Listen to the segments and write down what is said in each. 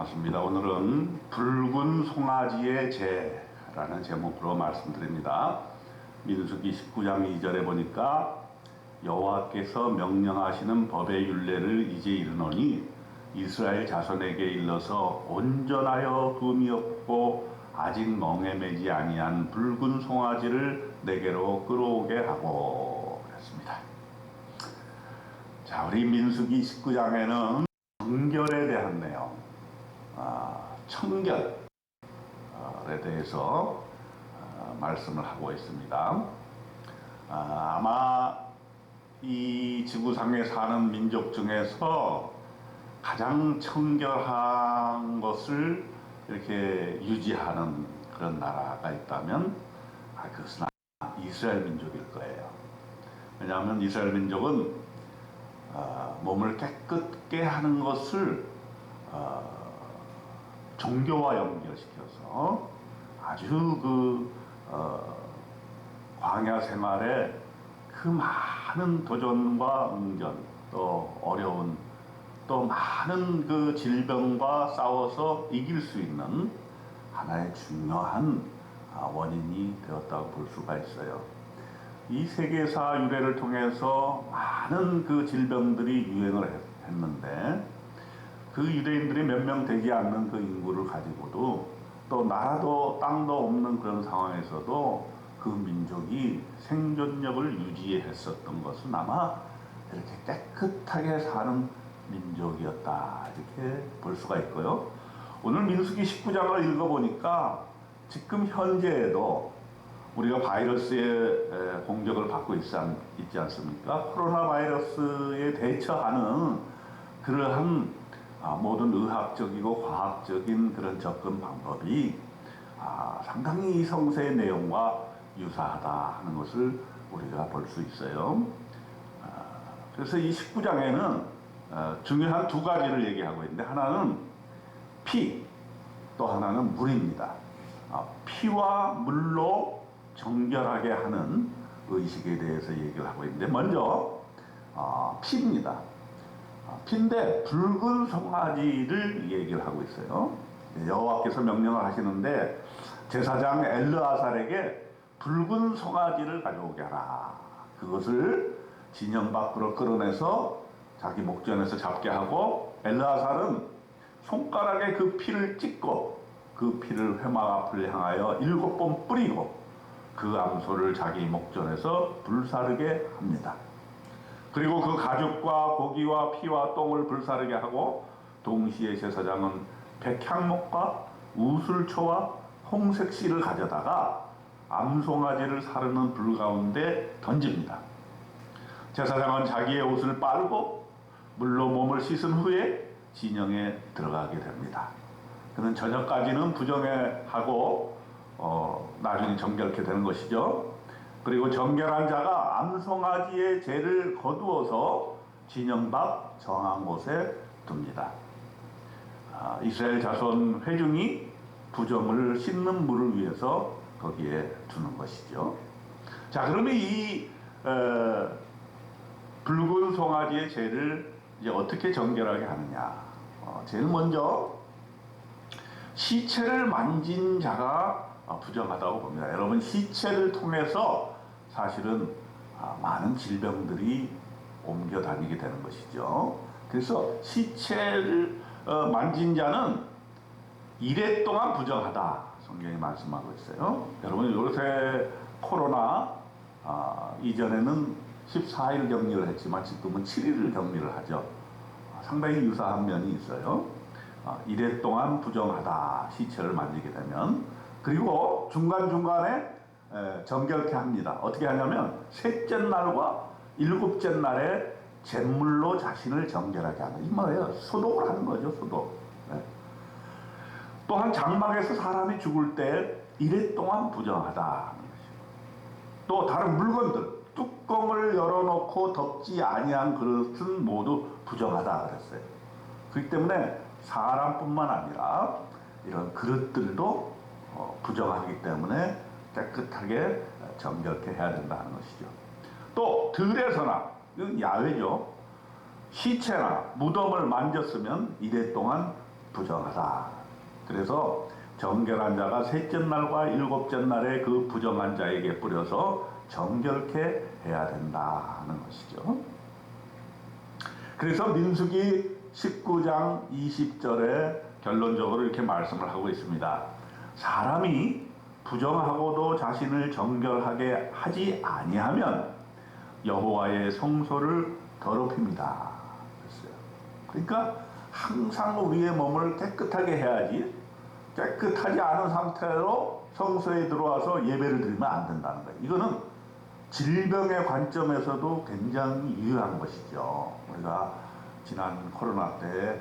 반갑습니다. 오늘은 붉은 송아지의 죄라는 제목으로 말씀드립니다. 민수기 19장 2절에 보니까 여호와께서 명령하시는 법의 율례를 이제 이르노니 이스라엘 자손에게 일러서 온전하여 흠이 없고 아직 멍에 매지 아니한 붉은 송아지를 내게로 끌어오게 하고 그랬습니다. 자, 우리 민수기 19장에는 정결에 대한 내용, 청결에 대해서 말씀을 하고 있습니다. 아마 이 지구상에 사는 민족 중에서 가장 청결한 것을 이렇게 유지하는 그런 나라가 있다면 그것은 이스라엘 민족일 거예요. 왜냐하면 이스라엘 민족은 몸을 깨끗게 하는 것을 종교와 연결시켜서 아주 광야 생활에 그 많은 도전과 응전, 또 어려운, 또 많은 그 질병과 싸워서 이길 수 있는 하나의 중요한 원인이 되었다고 볼 수가 있어요. 이 세계사 유래를 통해서 많은 그 질병들이 유행을 했는데 그 유대인들이 몇 명 되지 않는 그 인구를 가지고도 또 나라도 땅도 없는 그런 상황에서도 그 민족이 생존력을 유지했었던 것은 아마 이렇게 깨끗하게 사는 민족이었다 이렇게 볼 수가 있고요. 오늘 민수기 19장을 읽어보니까 지금 현재에도 우리가 바이러스의 공격을 받고 있지 않습니까? 코로나 바이러스에 대처하는 그러한 모든 의학적이고 과학적인 그런 접근 방법이 상당히 이 성서의 내용과 유사하다 하는 것을 우리가 볼 수 있어요. 그래서 이 19장에는 중요한 두 가지를 얘기하고 있는데 하나는 피, 또 하나는 물입니다. 피와 물로 정결하게 하는 의식에 대해서 얘기를 하고 있는데 먼저 피입니다. 피인데 붉은 송아지를 얘기를 하고 있어요. 여호와께서 명령을 하시는데 제사장 엘르아살에게 붉은 송아지를 가져오게 하라. 그것을 진영 밖으로 끌어내서 자기 목전에서 잡게 하고 엘르아살은 손가락에 그 피를 찍고 그 피를 회막 앞을 향하여 7번 뿌리고 그 암소를 자기 목전에서 불사르게 합니다. 그리고 그 가죽과 고기와 피와 똥을 불사르게 하고 동시에 제사장은 백향목과 우슬초와 홍색실을 가져다가 암송아지를 사르는 불 가운데 던집니다. 제사장은 자기의 옷을 빨고 물로 몸을 씻은 후에 진영에 들어가게 됩니다. 그는 저녁까지는 부정하고 나중에 정결케 되는 것이죠. 그리고 정결한 자가 암송아지의 죄를 거두어서 진영 밖 정한 곳에 둡니다. 이스라엘 자손 회중이 부정을 씻는 물을 위해서 거기에 두는 것이죠. 자, 그러면 이 붉은 송아지의 죄를 이제 어떻게 정결하게 하느냐? 제일 먼저 시체를 만진 자가 부정하다고 봅니다. 여러분, 시체를 통해서 사실은 많은 질병들이 옮겨 다니게 되는 것이죠. 그래서 시체를 만진 자는 이래 동안 부정하다 성경이 말씀하고 있어요. 여러분, 요새 코로나 이전에는 14일 격리를 했지만 지금은 7일을 격리를 하죠. 상당히 유사한 면이 있어요. 이래 동안 부정하다, 시체를 만지게 되면. 그리고 중간중간에 정결케 합니다. 어떻게 하냐면 셋째 날과 일곱째 날에 잿물로 자신을 정결하게 하는, 이 뭐예요? 소독을 하는 거죠. 소독. 또한 장막에서 사람이 죽을 때 이래 동안 부정하다 하는 것이고, 또 다른 물건들 뚜껑을 열어놓고 덮지 아니한 그릇은 모두 부정하다 그랬어요. 그렇기 때문에 사람뿐만 아니라 이런 그릇들도 부정하기 때문에 깨끗하게 정결케 해야 된다는 것이죠. 또 들에서나, 이건 야외죠. 시체나 무덤을 만졌으면 이래 동안 부정하다. 그래서 정결한 자가 셋째 날과 일곱째 날에 그 부정한 자에게 뿌려서 정결케 해야 된다는 것이죠. 그래서 민수기 19장 20절에 결론적으로 이렇게 말씀을 하고 있습니다. 사람이 부정하고도 자신을 정결하게 하지 아니하면 여호와의 성소를 더럽힙니다. 그랬어요. 그러니까 항상 우리의 몸을 깨끗하게 해야지, 깨끗하지 않은 상태로 성소에 들어와서 예배를 드리면 안 된다는 거예요. 이거는 질병의 관점에서도 굉장히 유효한 것이죠. 우리가 지난 코로나 때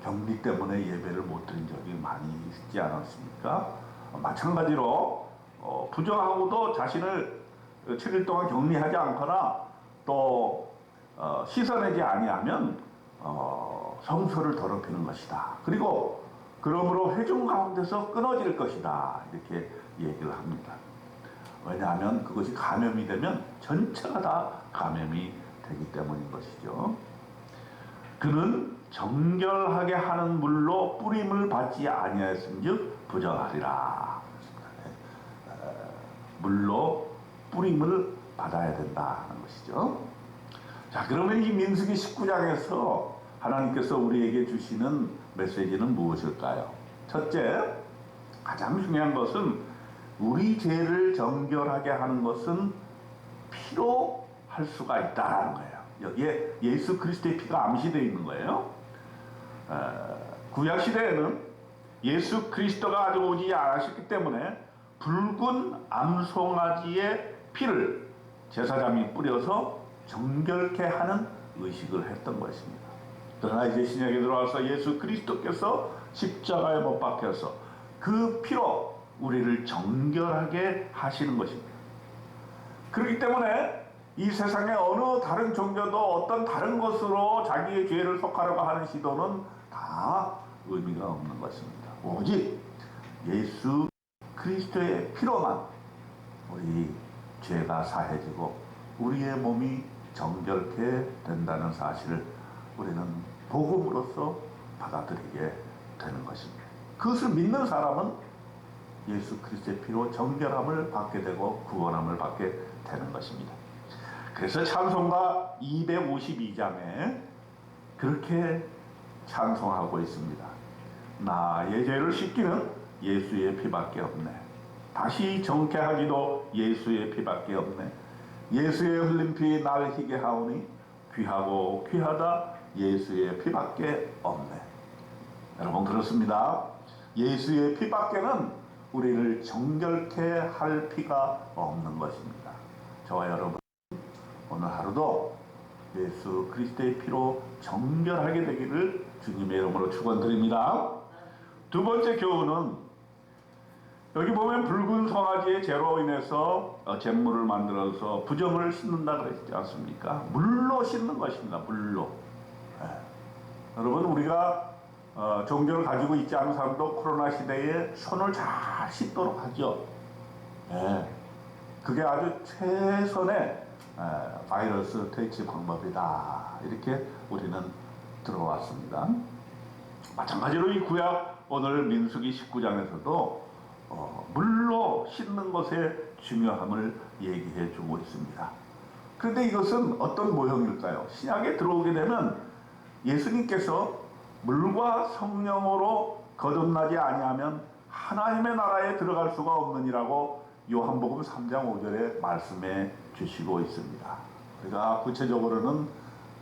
격리 때문에 예배를 못 드린 적이 많이 있지 않았습니까? 마찬가지로 부정하고도 자신을 7일 동안 격리하지 않거나 또 씻어내지 아니하면 성소를 더럽히는 것이다. 그리고 그러므로 회중 가운데서 끊어질 것이다. 이렇게 얘기를 합니다. 왜냐하면 그것이 감염이 되면 전체가 다 감염이 되기 때문인 것이죠. 그는 정결하게 하는 물로 뿌림을 받지 아니하였은즉 부정하리라. 물로 뿌림을 받아야 된다는 것이죠. 자, 그러면 이 민수기 19장에서 하나님께서 우리에게 주시는 메시지는 무엇일까요? 첫째, 가장 중요한 것은 우리 죄를 정결하게 하는 것은 피로 할 수가 있다는 거예요. 여기에 예수 그리스도의 피가 암시되어 있는 거예요. 구약 시대에는 예수 그리스도가 아직 오지 않으셨기 때문에 붉은 암송아지의 피를 제사장이 뿌려서 정결케 하는 의식을 했던 것입니다. 그러나 이제 신약에 들어와서 예수 그리스도께서 십자가에 못 박혀서 그 피로 우리를 정결하게 하시는 것입니다. 그렇기 때문에 이 세상의 어느 다른 종교도 어떤 다른 것으로 자기의 죄를 속하려고 하는 시도는 다 의미가 없는 것입니다. 오직 예수 그리스도의 피로만 우리 죄가 사해지고 우리의 몸이 정결케 된다는 사실을 우리는 복음으로써 받아들이게 되는 것입니다. 그것을 믿는 사람은 예수 그리스도의 피로 정결함을 받게 되고 구원함을 받게 되는 것입니다. 그래서 찬송가 252장에 그렇게 찬송하고 있습니다. 나의 죄를 씻기는 예수의 피밖에 없네. 다시 정케하기도 예수의 피밖에 없네. 예수의 흘린 피 날 희게 하오니 귀하고 귀하다 예수의 피밖에 없네. 여러분 그렇습니다. 예수의 피밖에는 우리를 정결케 할 피가 없는 것입니다. 저와 여러분 오늘 하루도 예수 그리스도의 피로 정결하게 되기를 주님의 이름으로 축원드립니다. 두 번째 교훈은 여기 보면 붉은 송아지의 죄로 인해서 잿물을 만들어서 부정을 씻는다 그랬지 않습니까? 물로 씻는 것입니다. 물로. 여러분 우리가 종교를 가지고 있지 않은 사람도 코로나 시대에 손을 잘 씻도록 하죠. 그게 아주 최선의 바이러스 퇴치 방법이다. 이렇게 우리는 들어왔습니다. 마찬가지로 이 구약 오늘 민수기 19장에서도 물로 씻는 것의 중요함을 얘기해 주고 있습니다. 그런데 이것은 어떤 모형일까요? 신약에 들어오게 되면 예수님께서 물과 성령으로 거듭나지 아니하면 하나님의 나라에 들어갈 수가 없느니라고 요한복음 3장 5절에 말씀해 주시고 있습니다. 우리가 구체적으로는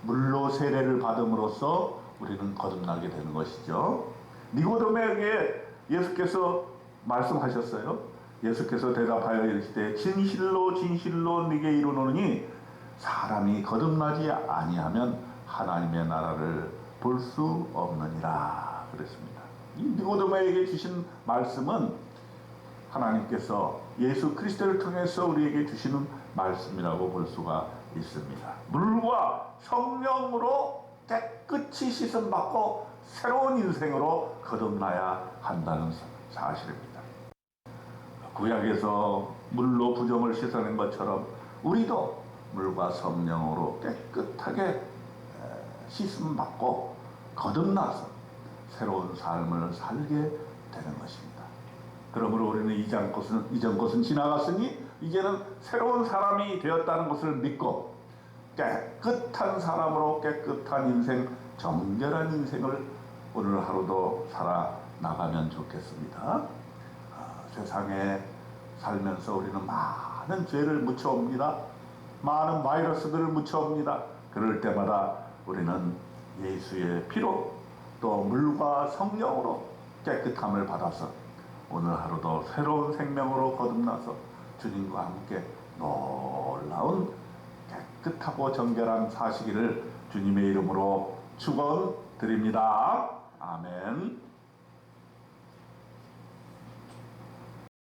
물로 세례를 받음으로써 우리는 거듭나게 되는 것이죠. 니고데모에게 예수께서 말씀하셨어요. 예수께서 대답하여 이르시되 진실로 진실로 네게 이르노니 사람이 거듭나지 아니하면 하나님의 나라를 볼 수 없느니라 그랬습니다. 이 니고데모에게 주신 말씀은 하나님께서 예수 그리스도를 통해서 우리에게 주시는 말씀이라고 볼 수가 있습니다. 물과 성령으로 깨끗이 씻음 받고 새로운 인생으로 거듭나야 한다는 사실입니다. 구약에서 물로 부정을 씻어낸 것처럼 우리도 물과 성령으로 깨끗하게 씻음 받고 거듭나서 새로운 삶을 살게 되는 것입니다. 그러므로 우리는 이전 것은 지나갔으니 이제는 새로운 사람이 되었다는 것을 믿고 깨끗한 사람으로 깨끗한 인생, 정결한 인생을 오늘 하루도 살아나가면 좋겠습니다. 세상에 살면서 우리는 많은 죄를 묻혀옵니다. 많은 바이러스들을 묻혀옵니다. 그럴 때마다 우리는 예수의 피로 또 물과 성령으로 깨끗함을 받아서 오늘 하루도 새로운 생명으로 거듭나서 주님과 함께 놀라운 깨끗하고 정결한 사시기를 주님의 이름으로 축원드립니다. 아멘.